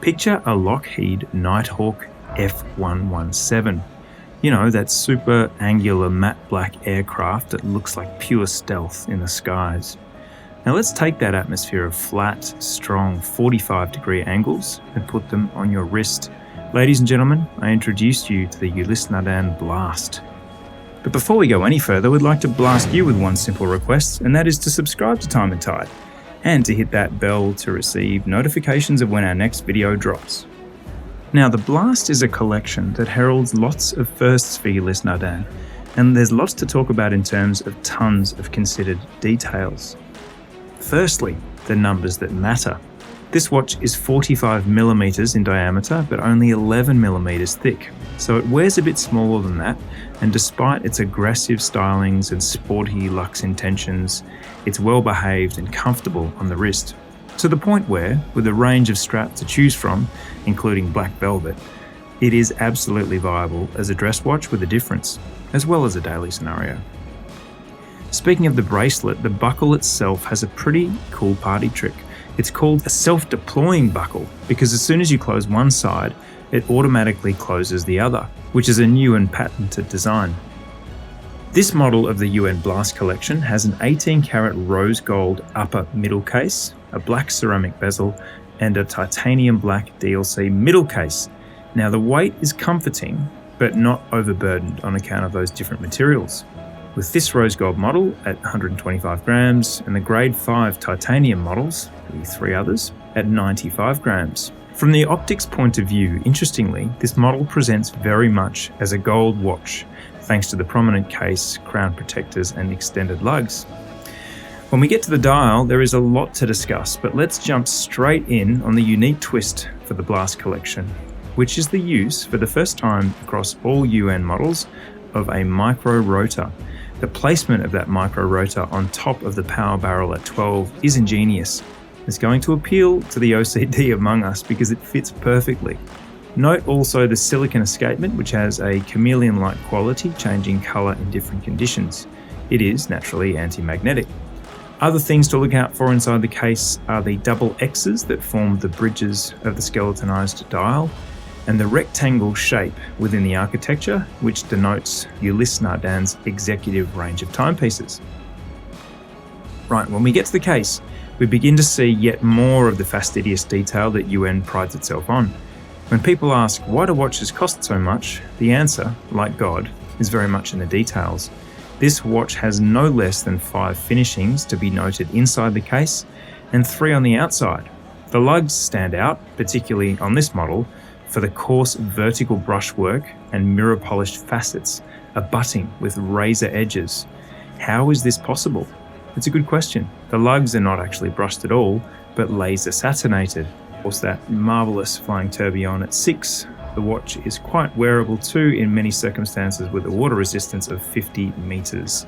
Picture a Lockheed Nighthawk F117. You know, that super angular matte black aircraft that looks like pure stealth in the skies. Now let's take that atmosphere of flat, strong 45-degree angles and put them on your wrist. Ladies and gentlemen, I introduced you to the Ulysse Nardin Blast. But before we go any further, we'd like to blast you with one simple request, and that is to subscribe to Time+Tide and to hit that bell to receive notifications of when our next video drops. Now, the Blast is a collection that heralds lots of firsts for Ulysse Nardin, and there's lots to talk about in terms of tons of considered details. Firstly, the numbers that matter. This watch is 45mm in diameter, but only 11mm thick, so it wears a bit smaller than that, and despite its aggressive stylings and sporty luxe intentions, it's well behaved and comfortable on the wrist. To the point where, with a range of straps to choose from, including black velvet, it is absolutely viable as a dress watch with a difference, as well as a daily scenario. Speaking of the bracelet, the buckle itself has a pretty cool party trick. It's called a self-deploying buckle because as soon as you close one side, it automatically closes the other, which is a new and patented design. This model of the UN Blast collection has an 18-karat rose gold upper middle case, a black ceramic bezel, and a titanium black DLC middle case. Now the weight is comforting, but not overburdened on account of those different materials. With this rose gold model at 125 grams and the grade 5 titanium models, the three others, at 95 grams. From the optics point of view, interestingly, this model presents very much as a gold watch, thanks to the prominent case, crown protectors and extended lugs. When we get to the dial, there is a lot to discuss, but let's jump straight in on the unique twist for the Blast collection, which is the use, for the first time across all UN models, of a micro rotor. The placement of that micro rotor on top of the power barrel at 12 is ingenious. It's going to appeal to the OCD among us because it fits perfectly. Note also the silicon escapement, which has a chameleon-like quality, changing colour in different conditions. It is naturally anti-magnetic. Other things to look out for inside the case are the double X's that form the bridges of the skeletonized dial, and the rectangle shape within the architecture, which denotes Ulysse Nardin's executive range of timepieces. Right, when we get to the case, we begin to see yet more of the fastidious detail that UN prides itself on. When people ask, why do watches cost so much? The answer, like God, is very much in the details. This watch has no less than 5 finishings to be noted inside the case and 3 on the outside. The lugs stand out, particularly on this model, for the coarse vertical brushwork and mirror-polished facets, abutting with razor edges. How is this possible? It's a good question. The lugs are not actually brushed at all, but laser satinated. Of course, that marvellous flying tourbillon at 6. The watch is quite wearable too in many circumstances with a water resistance of 50 meters.